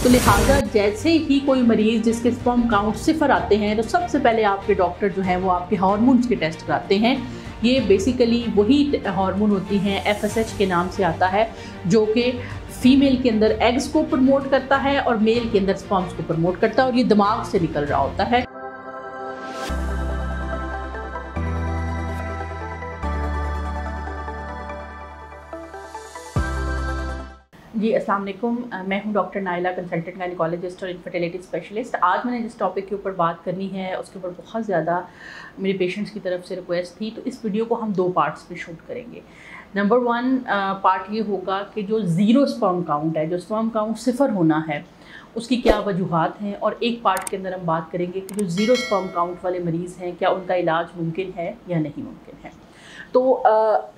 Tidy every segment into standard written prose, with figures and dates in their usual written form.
तो लिहाजा जैसे ही कोई मरीज़ जिसके स्पर्म काउंट 0 आते हैं तो सबसे पहले आपके डॉक्टर जो हैं वो आपके हार्मोन्स के टेस्ट कराते हैं। ये बेसिकली वही हार्मोन होती हैं, FSH के नाम से आता है, जो कि फीमेल के अंदर एग्स को प्रमोट करता है और मेल के अंदर स्पर्म्स को प्रमोट करता है, और ये दिमाग से निकल रहा होता है। जी अस्सलाम वालेकुम, मैं हूं डॉक्टर नाइला, कंसल्टेंट गायनेकोलॉजिस्ट और इनफर्टिलिटी स्पेशलिस्ट। आज मैंने जिस टॉपिक के ऊपर बात करनी है उसके ऊपर बहुत ज़्यादा मेरे पेशेंट्स की तरफ से रिक्वेस्ट थी, तो इस वीडियो को हम 2 पार्ट्स में शूट करेंगे। नंबर 1 पार्ट ये होगा कि जो ज़ीरो स्पर्म काउंट है, जो स्पर्म काउंट 0 होना है, उसकी क्या वजूहात हैं, और एक पार्ट के अंदर हम बात करेंगे कि जो ज़ीरो स्पर्म काउंट वाले मरीज़ हैं क्या उनका इलाज मुमकिन है या नहीं मुमकिन है। तो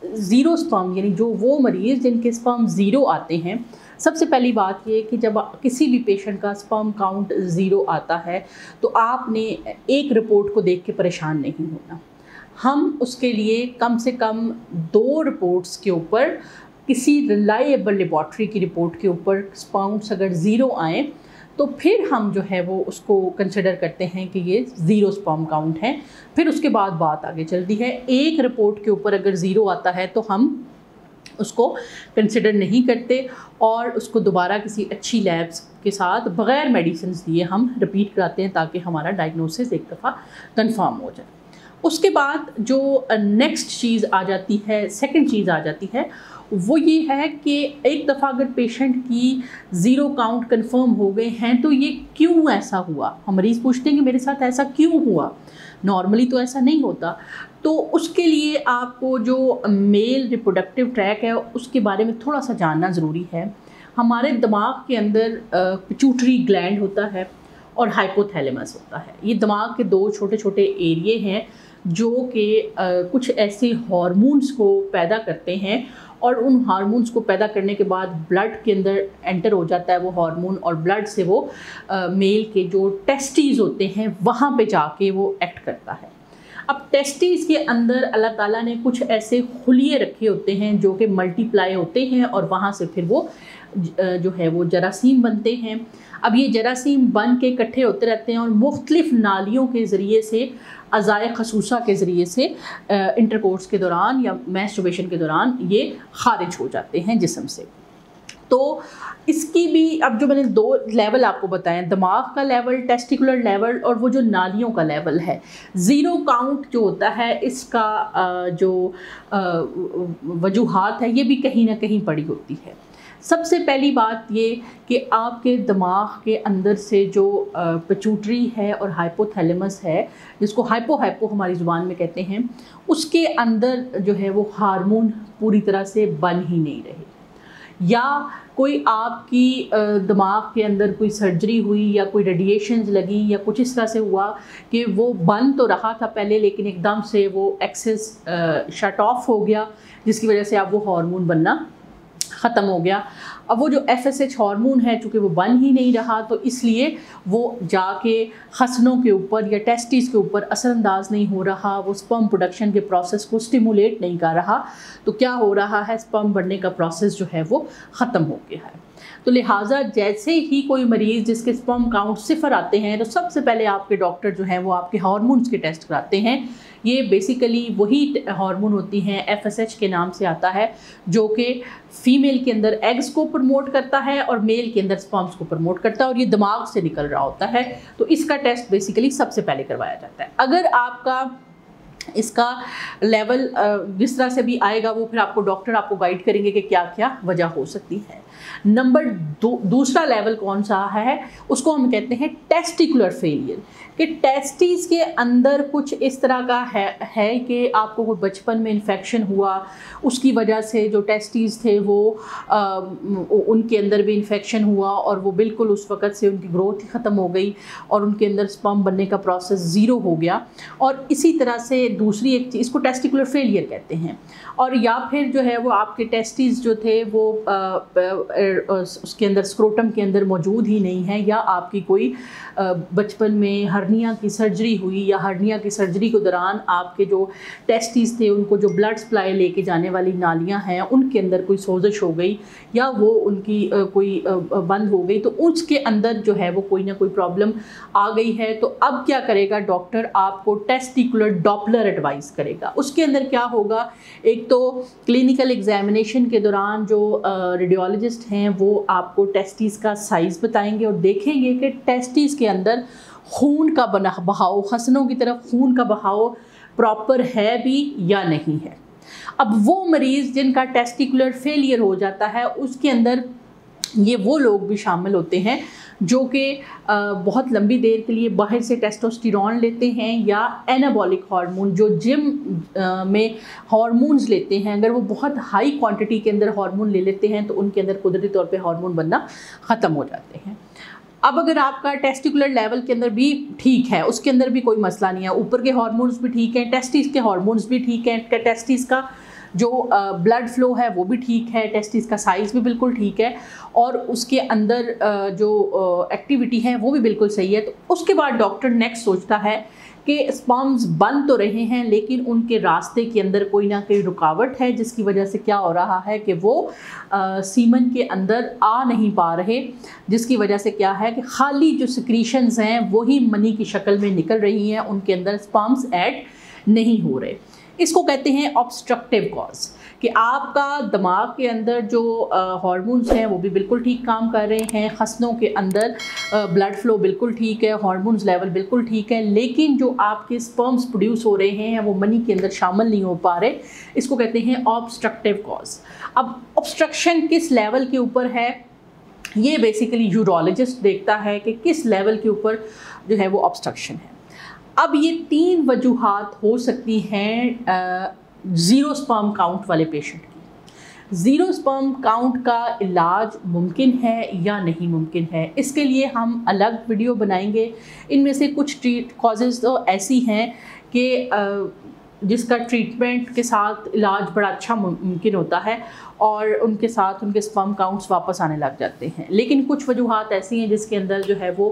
ज़ीरो स्पर्म यानी जो वो मरीज़ जिनके स्पर्म ज़ीरो आते हैं, सबसे पहली बात ये कि जब किसी भी पेशेंट का स्पर्म काउंट 0 आता है तो आपने एक रिपोर्ट को देख के परेशान नहीं होना। हम उसके लिए कम से कम 2 रिपोर्ट्स के ऊपर, किसी रिलायबल लेबॉर्ट्री की रिपोर्ट के ऊपर स्पर्म्स अगर 0 आए तो फिर हम जो है वो उसको कंसिडर करते हैं कि ये ज़ीरो स्पर्म काउंट है। फिर उसके बाद बात आगे चलती है। एक रिपोर्ट के ऊपर अगर 0 आता है तो हम उसको कंसिडर नहीं करते और उसको दोबारा किसी अच्छी लैब्स के साथ बग़ैर मेडिसिन दिए हम रिपीट कराते हैं, ताकि हमारा डायग्नोसिस एक दफ़ा कंफर्म हो जाए। उसके बाद जो नेक्स्ट चीज़ आ जाती है, सेकंड चीज़ आ जाती है, वो ये है कि एक दफ़ा अगर पेशेंट की 0 काउंट कंफर्म हो गए हैं तो ये क्यों ऐसा हुआ। हम मरीज़ पूछते हैं कि मेरे साथ ऐसा क्यों हुआ, नॉर्मली तो ऐसा नहीं होता। तो उसके लिए आपको जो मेल रिप्रोडक्टिव ट्रैक है उसके बारे में थोड़ा सा जानना ज़रूरी है। हमारे दिमाग के अंदर पिट्यूटरी ग्लैंड होता है और हाइपोथैलेमस होता है। ये दिमाग के 2 छोटे छोटे एरिए हैं जो कि कुछ ऐसे हार्मोन्स को पैदा करते हैं, और उन हार्मोन्स को पैदा करने के बाद ब्लड के अंदर एंटर हो जाता है वो हार्मोन, और ब्लड से वो मेल के जो टेस्टीज़ होते हैं वहाँ पे जाके वो एक्ट करता है। अब टेस्टीज़ के अंदर अल्लाह ताला ने कुछ ऐसे खुलिये रखे होते हैं जो कि मल्टीप्लाई होते हैं, और वहाँ से फिर वो जो है वो जरासीम बनते हैं। अब ये जरासीम बन के इकट्ठे होते रहते हैं और मुख्तलिफ नालियों के ज़रिए से, अज़ाए खसूसा के ज़रिए से इंटरकोर्स के दौरान या मैस्टरबेशन के दौरान ये खारिज हो जाते हैं जिस्म से। तो इसकी भी अब जो मैंने 2 लेवल आपको बताए, दिमाग का लेवल, टेस्टिकुलर लेवल, और वो जो नालियों का लेवल है। 0 काउंट जो होता है इसका जो वजूहात है ये भी कहीं ना कहीं पड़ी होती है। सबसे पहली बात ये कि आपके दिमाग के अंदर से जो पिट्यूटरी है और हाइपोथैलेमस है, जिसको हाइपो हमारी ज़ुबान में कहते हैं, उसके अंदर जो है वो हार्मोन पूरी तरह से बन ही नहीं रहे, या कोई आपकी दिमाग के अंदर कोई सर्जरी हुई या कोई रेडिएशंस लगी या कुछ इस तरह से हुआ कि वो बन तो रहा था पहले, लेकिन एकदम से वो एक्सेस शट ऑफ हो गया, जिसकी वजह से अब वो हार्मोन बनना ख़त्म हो गया। अब वो जो FSH हार्मोन है, चूँकि वो बन ही नहीं रहा, तो इसलिए वो जाके खसनों के ऊपर या टेस्टिस के ऊपर असरअंदाज नहीं हो रहा, वो स्पर्म प्रोडक्शन के प्रोसेस को स्टिमुलेट नहीं कर रहा। तो क्या हो रहा है, स्पर्म बनने का प्रोसेस जो है वो ख़त्म हो गया है। तो लिहाजा जैसे ही कोई मरीज़ जिसके स्पर्म काउंट 0 आते हैं तो सबसे पहले आपके डॉक्टर जो हैं वो आपके हार्मोन्स के टेस्ट कराते हैं। ये बेसिकली वही हार्मोन होती हैं, FSH के नाम से आता है, जो कि फीमेल के अंदर एग्स को प्रमोट करता है और मेल के अंदर स्पर्म्स को प्रमोट करता है, और ये दिमाग से निकल रहा होता है। तो इसका टेस्ट बेसिकली सबसे पहले करवाया जाता है। अगर आपका इसका लेवल जिस तरह से भी आएगा, वो फिर आपको डॉक्टर आपको गाइड करेंगे कि क्या क्या वजह हो सकती है। नंबर 2 दूसरा लेवल कौन सा है, उसको हम कहते हैं टेस्टिकुलर फेलियर, कि टेस्टिस के अंदर कुछ इस तरह का है कि आपको कोई बचपन में इन्फेक्शन हुआ, उसकी वजह से जो टेस्टिस थे वो उनके अंदर भी इन्फेक्शन हुआ और वो बिल्कुल उस वक़्त से उनकी ग्रोथ ही ख़त्म हो गई और उनके अंदर स्पर्म बनने का प्रोसेस 0 हो गया। और इसी तरह से दूसरी एक चीज़, इसको टेस्टिकुलर फेलियर कहते हैं। और या फिर जो है वो आपके टेस्टिस जो थे वो उसके अंदर स्क्रोटम के अंदर मौजूद ही नहीं है, या आपकी कोई बचपन में हर्निया की सर्जरी हुई या हर्निया की सर्जरी के दौरान आपके जो टेस्टिस थे उनको जो ब्लड सप्लाई लेके जाने वाली नालियां हैं उनके अंदर कोई सोजिश हो गई या वो उनकी कोई बंद हो गई, तो उसके अंदर जो है वो कोई ना कोई प्रॉब्लम आ गई है। तो अब क्या करेगा डॉक्टर, आपको टेस्टिकुलर डॉपलर एडवाइस करेगा। उसके अंदर क्या होगा, एक तो क्लिनिकल एग्जामिनेशन के दौरान जो रेडियोलॉजिस्ट हैं वो आपको टेस्टिस का साइज़ बताएंगे और देखेंगे कि टेस्टिस के अंदर खून का बहाव, खसनों की तरफ खून का बहाव प्रॉपर है भी या नहीं है। अब वो मरीज़ जिनका टेस्टिकुलर फेलियर हो जाता है उसके अंदर ये वो लोग भी शामिल होते हैं जो कि बहुत लंबी देर के लिए बाहर से टेस्टोस्टेरोन लेते हैं या एनाबॉलिक हार्मोन जो जिम में हार्मोन्स लेते हैं, अगर वो बहुत हाई क्वांटिटी के अंदर हार्मोन ले लेते हैं तो उनके अंदर कुदरती तौर पे हार्मोन बनना ख़त्म हो जाते हैं। अब अगर आपका टेस्टिकुलर लेवल के अंदर भी ठीक है, उसके अंदर भी कोई मसला नहीं है, ऊपर के हार्मोन्स भी ठीक हैं, टेस्टिस के हार्मोन्स भी ठीक हैं, टेस्टिस का जो ब्लड फ्लो है वो भी ठीक है, टेस्टिस का साइज़ भी बिल्कुल ठीक है और उसके अंदर जो एक्टिविटी है वो भी बिल्कुल सही है, तो उसके बाद डॉक्टर नेक्स्ट सोचता है कि स्पर्म्स बन तो रहे हैं लेकिन उनके रास्ते के अंदर कोई ना कोई रुकावट है जिसकी वजह से क्या हो रहा है कि वो सीमन के अंदर आ नहीं पा रहे, जिसकी वजह से क्या है कि खाली जो सिक्रीशंस हैं वही मनी की शक्ल में निकल रही हैं, उनके अंदर स्पर्म्स ऐड नहीं हो रहे। इसको कहते हैं ऑब्स्ट्रक्टिव कॉज, कि आपका दिमाग के अंदर जो हार्मोन्स हैं वो भी बिल्कुल ठीक काम कर रहे हैं, खसनों के अंदर ब्लड फ्लो बिल्कुल ठीक है, हार्मोन्स लेवल बिल्कुल ठीक है, लेकिन जो आपके स्पर्म्स प्रोड्यूस हो रहे हैं वो मनी के अंदर शामिल नहीं हो पा रहे। इसको कहते हैं ऑब्स्ट्रक्टिव कॉज। अब ऑब्स्ट्रक्शन किस लेवल के ऊपर है, ये बेसिकली यूरोलॉजिस्ट देखता है कि किस लेवल के ऊपर जो है वो ऑब्स्ट्रक्शन है। अब ये 3 वजूहात हो सकती हैं ज़ीरो स्पर्म काउंट वाले पेशेंट की। ज़ीरो स्पर्म काउंट का इलाज मुमकिन है या नहीं मुमकिन है, इसके लिए हम अलग वीडियो बनाएंगे। इनमें से कुछ कॉजेज़ तो ऐसी हैं कि जिसका ट्रीटमेंट के साथ इलाज बड़ा अच्छा मुमकिन होता है और उनके साथ उनके स्पर्म काउंट्स वापस आने लग जाते हैं, लेकिन कुछ वजूहात ऐसी हैं जिसके अंदर जो है वो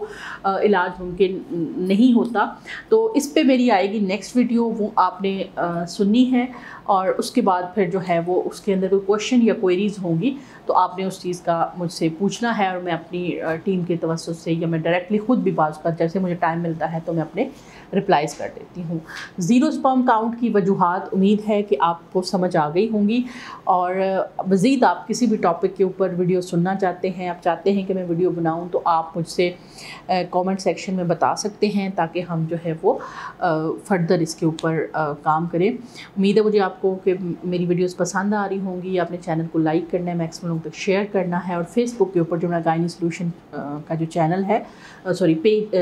इलाज मुमकिन नहीं होता। तो इस पे मेरी आएगी नेक्स्ट वीडियो, वो आपने सुननी है और उसके बाद फिर जो है वो उसके अंदर कोई क्वेश्चन या क्वेरीज़ होंगी तो आपने उस चीज़ का मुझसे पूछना है और मैं अपनी टीम के तवज्जुह से या मैं डायरेक्टली ख़ुद भी बात कर, जैसे मुझे टाइम मिलता है तो मैं अपने रिप्लाइज़ कर देती हूँ। ज़ीरो स्पर्म काउंट की वजूहात उम्मीद है कि आपको समझ आ गई होंगी और मज़ीद आप किसी भी टॉपिक के ऊपर वीडियो सुनना चाहते हैं, आप चाहते हैं कि मैं वीडियो बनाऊं, तो आप मुझसे कमेंट सेक्शन में बता सकते हैं ताकि हम जो है वो फर्दर इसके ऊपर काम करें। उम्मीद है मुझे आपको कि मेरी वीडियोस पसंद आ रही होंगी। आपने चैनल को लाइक करना है, मैक्सिमम लोगों तक शेयर करना है और फेसबुक के ऊपर जो मेरा गायनी सॉल्यूशन का जो चैनल है पेज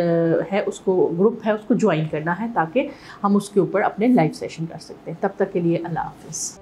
है, उसको ग्रुप है, उसको ज्वाइन करना है ताकि हम उसके ऊपर अपने लाइव सेशन कर सकते हैं। तब तक के लिए अल्लाह हाफ़िज़।